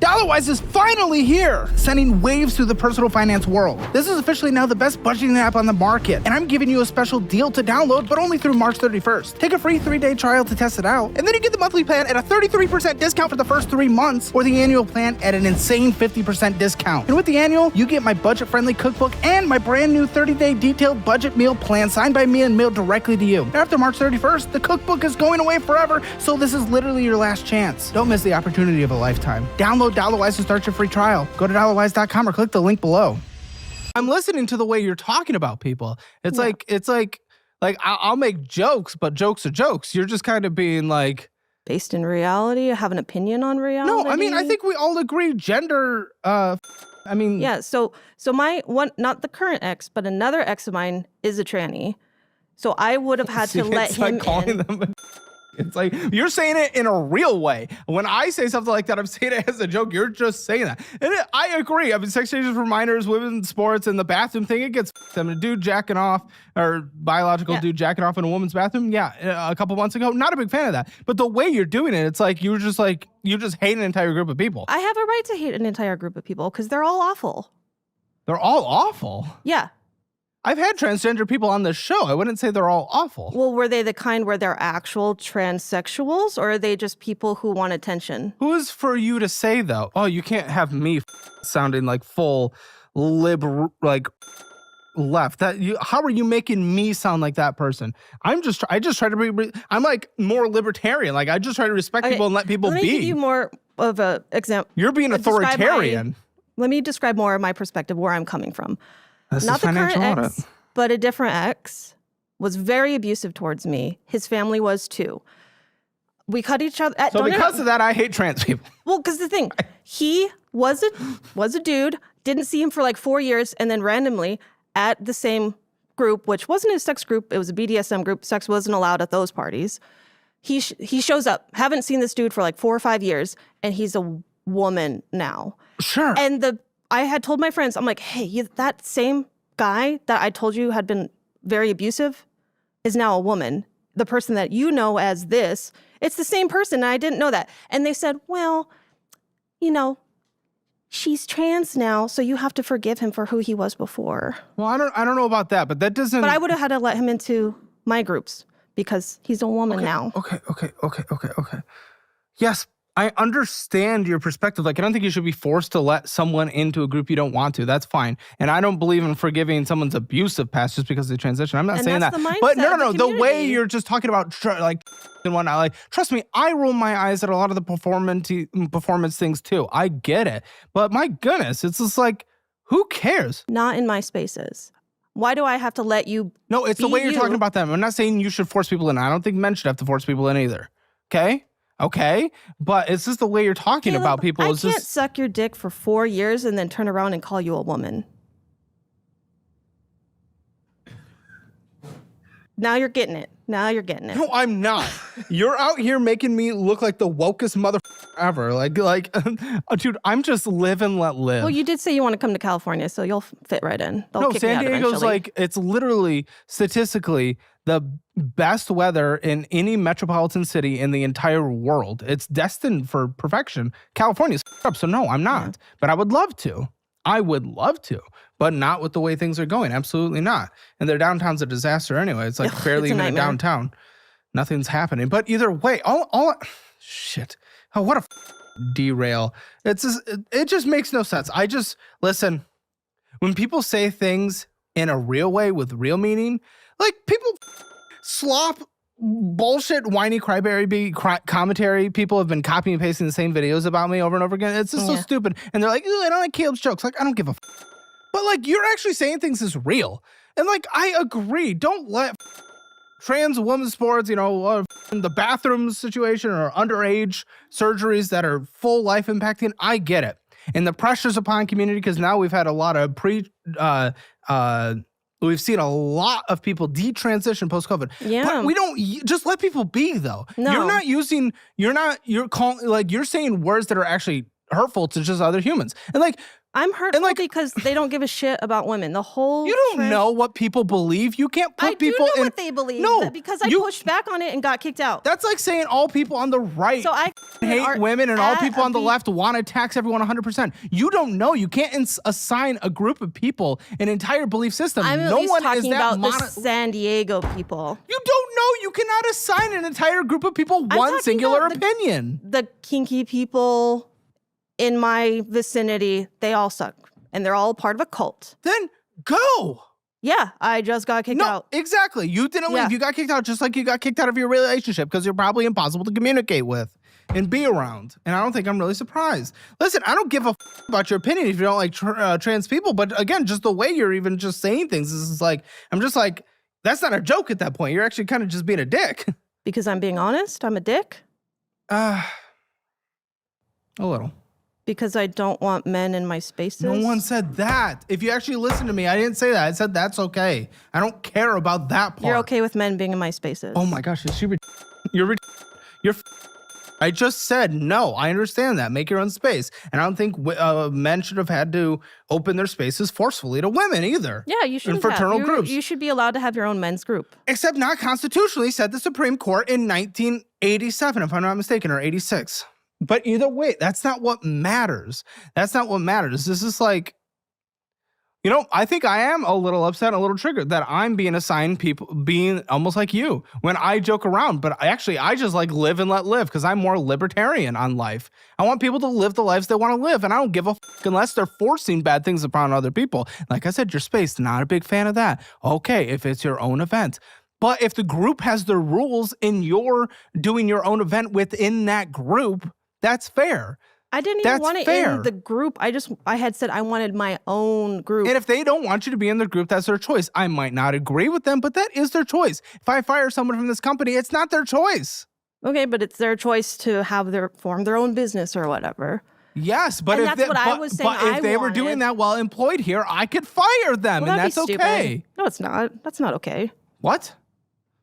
DollarWise is finally here, sending waves through the personal finance world. This is officially now the best budgeting app on the market, and I'm giving you a special deal to download, but only through March 31st. Take a free 3-day trial to test it out, and then you get the monthly plan at a 33% discount for the first 3 months, or the annual plan at an insane 50% discount. And with the annual, you get my budget-friendly cookbook and my brand new 30-day detailed budget meal plan signed by me and mailed directly to you. After March 31st, the cookbook is going away forever, so this is literally your last chance. Don't miss the opportunity of a lifetime. Download DollarWise to start your free trial. Go to dollarwise.com or click the link below. I'm listening to the way you're talking about people. It's like I'll make jokes, but jokes are jokes. You're just kind of being like based in reality. I have an opinion on reality. No, I mean I think we all agree gender. Yeah. So my one, not the current ex, but another ex of mine is a tranny. So I would have had to let him in. It's like, you're saying it in a real way. When I say something like that, I'm saying it as a joke. You're just saying that. And I agree. I mean, sex changes for minors, women's sports, and the bathroom thing, it gets I mean, a dude jacking off, or biological dude jacking off in a woman's bathroom. Yeah, a couple months ago. Not a big fan of that. But the way you're doing it, it's like you just hate an entire group of people. I have a right to hate an entire group of people because they're all awful. They're all awful? Yeah. I've had transgender people on this show. I wouldn't say they're all awful. Well, were they the kind where they're actual transsexuals, or are they just people who want attention? Who is for you to say, though? Oh, you can't have me sounding like full left. How are you making me sound like that person? I just try to be. I'm like more libertarian. Like I just try to respect people and let people be. Let me give you more of an example. You're being authoritarian. Let me describe more of my perspective, where I'm coming from. This Not is the current Financial ex, Audit. but a different ex was very abusive towards me. His family was too. We cut each other. So because of that, I hate trans people. Well, because the thing, he was a dude, didn't see him for like 4 years, and then randomly at the same group, which wasn't his sex group, it was a BDSM group. Sex wasn't allowed at those parties. He shows up, haven't seen this dude for like 4 or 5 years, and he's a woman now. Sure. And I had told my friends, I'm like, hey, that same guy that I told you had been very abusive is now a woman. The person that you know as this, it's the same person, and I didn't know that. And they said, well, she's trans now, so you have to forgive him for who he was before. Well, I don't know about that, but that doesn't. But I would have had to let him into my groups because he's a woman now. Okay. Yes, I understand your perspective. Like, I don't think you should be forced to let someone into a group you don't want to. That's fine. And I don't believe in forgiving someone's abusive past just because they transition. I'm not saying that. But no. The way you're just talking about and whatnot, like, trust me, I roll my eyes at a lot of the performance things too. I get it. But my goodness, it's just like, who cares? Not in my spaces. Why do I have to let you? No, it's the way you're talking about them. I'm not saying you should force people in. I don't think men should have to force people in either. Okay, but it's just the way you're talking about people. I can't suck your dick for 4 years and then turn around and call you a woman. Now you're getting it. No, I'm not. You're out here making me look like the wokest mother ever. Like, dude, I'm just live and let live. Well, you did say you want to come to California, so you'll fit right in. No, San Diego's like, it's literally statistically the best weather in any metropolitan city in the entire world. It's destined for perfection. California's up, so no, I'm not. Yeah. But I would love to. But not with the way things are going. Absolutely not. And their downtown's a disaster anyway. It's like barely even a downtown. Nothing's happening. But either way, shit. Oh, what a derail. It just makes no sense. Listen, when people say things in a real way with real meaning, like people slop bullshit, whiny crybaby commentary. People have been copying and pasting the same videos about me over and over again. It's just so stupid. And they're like, I don't like Caleb's jokes. Like, I don't give a But like, you're actually saying things is real. And like, I agree. Don't let trans women's sports, the bathroom situation or underage surgeries that are full life impacting. I get it. And the pressures upon community, because now we've had a lot of we've seen a lot of people detransition post-COVID. Yeah. But we don't just let people be, though. No. You're saying words that are actually hurtful to just other humans. And like, I'm hurtful like- because they don't give a shit about women. The whole You don't know what people believe. You can't put I do people know in. what they believe. No, because I you- pushed back on it and got kicked out. That's like saying all people on the right So I hate women and all at people a on the B- left want to tax everyone 100%. You don't know. You can't assign a group of people an entire belief system. I'm at No least one is talking that about the San Diego people. You don't know. You cannot assign an entire group of people one talking singular about opinion. The kinky people in my vicinity, they all suck. And they're all part of a cult. Then go. Yeah, I just got kicked out. Exactly. You didn't Yeah. leave. You got kicked out just like you got kicked out of your relationship because you're probably impossible to communicate with and be around. And I don't think I'm really surprised. Listen, I don't give a about your opinion if you don't like trans people. But again, just the way you're even just saying things is like, I'm just like, that's not a joke at that point. You're actually kind of just being a dick. Because I'm being honest, I'm a dick. A little. Because I don't want men in my spaces. No one said that. If you actually listen to me, I didn't say that. I said that's okay. I don't care about that part. You're okay with men being in my spaces. Oh my gosh, is she you're I just said no. I understand that. Make your own space. And I don't think men should have had to open their spaces forcefully to women either. Yeah, you should in fraternal groups. You should be allowed to have your own men's group. Except not constitutionally, said the Supreme Court in 1987, if I'm not mistaken, or 86. But either way, that's not what matters. That's not what matters. This is like, you know, I think I am a little upset, and a little triggered that I'm being assigned people being almost like you when I joke around. But I just like live and let live because I'm more libertarian on life. I want people to live the lives they want to live, and I don't give a unless they're forcing bad things upon other people. Like I said, your space, not a big fan of that. Okay, if it's your own event. But if the group has their rules and you're doing your own event within that group, that's fair. I didn't even want it fair. in the group. I had said I wanted my own group. And if they don't want you to be in their group, that's their choice. I might not agree with them, but that is their choice. If I fire someone from this company, it's not their choice. Okay, but it's their choice to form their own business or whatever. Yes, but And if that's what I was saying but if they were wanted. doing that while employed here, I could fire them, Well, and that'd that's be okay. stupid. No, it's not. That's not okay. What?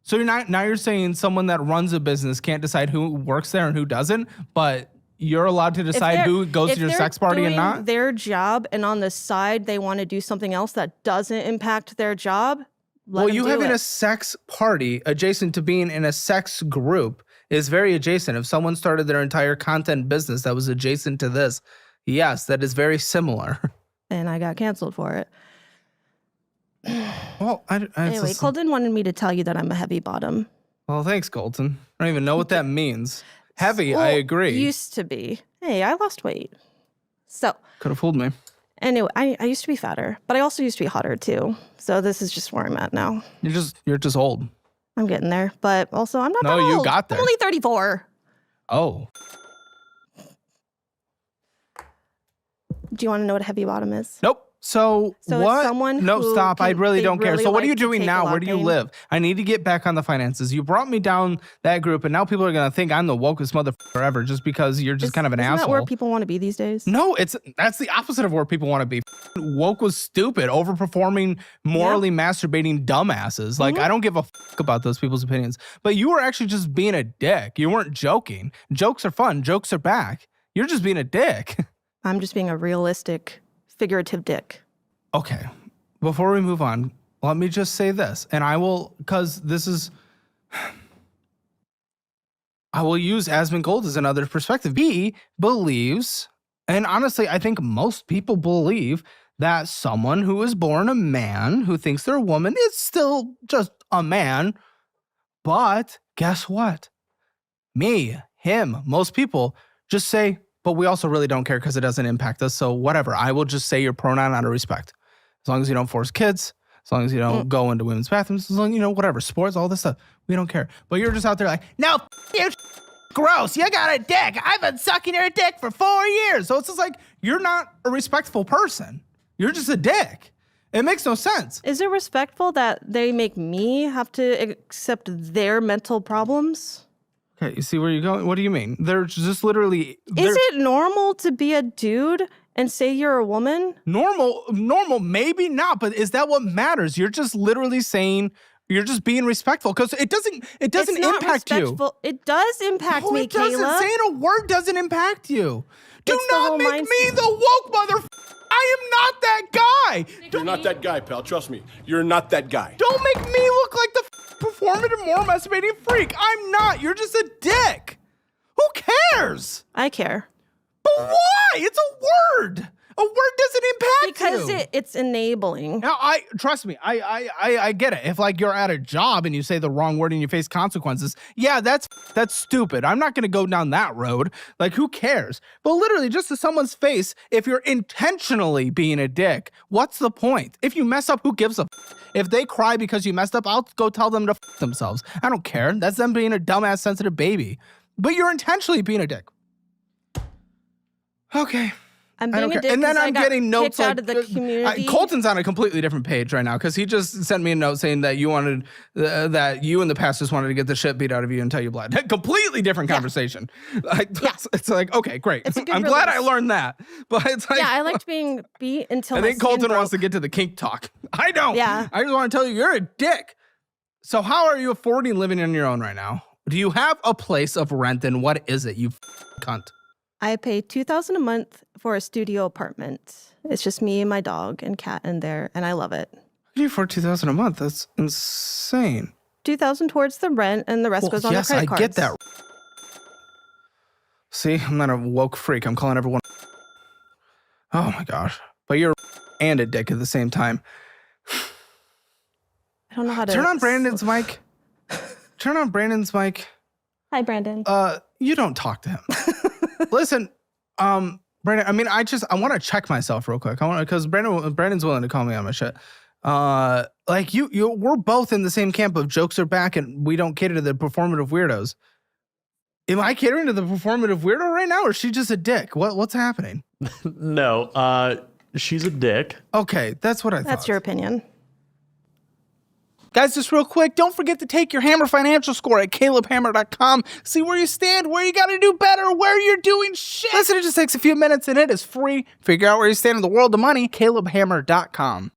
So you're saying someone that runs a business can't decide who works there and who doesn't, but you're allowed to decide who goes to your sex party and not? If they're doing their job and on the side they want to do something else that doesn't impact their job, Well, you having a sex party adjacent to being in a sex group is very adjacent. If someone started their entire content business that was adjacent to this, yes, that is very similar. And I got canceled for it. Well, Anyway, Colton wanted me to tell you that I'm a heavy bottom. Well, thanks, Colton. I don't even know what that means. Heavy, Well, I agree. Used to be. Hey, I lost weight. So Could have fooled me. anyway, I used to be fatter, but I also used to be hotter too. So this is just where I'm at now. You're just old. I'm getting there, but also I'm not that No, old. you got there. I'm only 34. Oh. Do you want to know what a heavy bottom is? Nope. So So what? it's someone No, who stop. I really they don't care. really So what are like you to doing take a now? lot Where of do you pain. live? I need to get back on the finances. You brought me down that group, and now people are going to think I'm the wokest motherfucker ever just because you're just kind of an Isn't asshole. that where people want to be these days? No, that's the opposite of where people want to be. Woke was stupid, overperforming, morally masturbating dumbasses. Like, I don't give a about those people's opinions. But you were actually just being a dick. You weren't joking. Jokes are fun. Jokes are back. You're just being a dick. I'm just being a realistic, figurative dick. Okay. Before we move on, let me just say this. And I will, because this is, I will use Asmund Gold as another perspective. He believes, and honestly, I think most people believe that someone who is born a man, who thinks they're a woman, is still just a man. But guess what? Me, him, most people just say, but we also really don't care because it doesn't impact us. So whatever, I will just say your pronoun out of respect. As long as you don't force kids, as long as you don't go into women's bathrooms, as long as, whatever, sports, all this stuff, we don't care. But you're just out there like, no, you gross, you got a dick. I've been sucking your dick for 4 years. So it's just like, you're not a respectful person. You're just a dick. It makes no sense. Is it respectful that they make me have to accept their mental problems? Okay, you see where you're going? What do you mean? They're just literally... Is it normal to be a dude and say you're a woman? Normal, maybe not, but is that what matters? You're just literally saying, you're just being respectful because it doesn't It's not impact you. respectful. It does impact No, me, it doesn't. Kayla. Saying a word doesn't impact you. Do It's the not whole make me the woke mother. I am not that guy. You're not that guy, pal. Trust me. You're not that guy. Don't make me look like the performative moral masturbating freak. I'm not. You're just a dick. Who cares? I care. But why? It's a word. A word doesn't impact Because you. it's enabling. Now, trust me. I get it. If like you're at a job and you say the wrong word and you face consequences, yeah, that's stupid. I'm not gonna go down that road. Like, who cares? But literally, just to someone's face, if you're intentionally being a dick, what's the point? If you mess up, who gives a f? If they cry because you messed up, I'll go tell them to f themselves. I don't care. That's them being a dumbass, sensitive baby. But you're intentionally being a dick. Okay. I'm being a dick. And then I'm getting notes out of the community. Colton's on a completely different page right now because he just sent me a note saying that you wanted that you and the past just wanted to get the shit beat out of you until you bled. Completely different conversation. Like, it's like, okay, great. I'm glad I learned that. But it's like, yeah, I liked being beat until I think Colton wants to get to the kink talk. I don't. Yeah. I just want to tell you, you're a dick. So how are you affording living on your own right now? Do you have a place of rent, and what is it, you cunt? I pay $2,000 a month for a studio apartment. It's just me and my dog and cat in there, and I love it. What do you for $2,000 a month? That's insane. $2,000 towards the rent, and the rest goes on the credit cards. Yes, I get that. See, I'm not a woke freak. I'm calling everyone. Oh my gosh! But you're and a dick at the same time. I don't know how to turn on Brandon's mic. Turn on Brandon's mic. Hi, Brandon. You don't talk to him. Listen, Brandon, I mean, I want to check myself real quick. I want to, because Brandon's willing to call me on my shit. Like we're both in the same camp of jokes are back and we don't cater to the performative weirdos. Am I catering to the performative weirdo right now, or is she just a dick? What's happening? No, she's a dick. Okay, that's what I thought. That's your opinion. Guys, just real quick, don't forget to take your Hammer financial score at calebhammer.com. See where you stand, where you got to do better, where you're doing shit. Listen, it just takes a few minutes and it is free. Figure out where you stand in the world of money, calebhammer.com.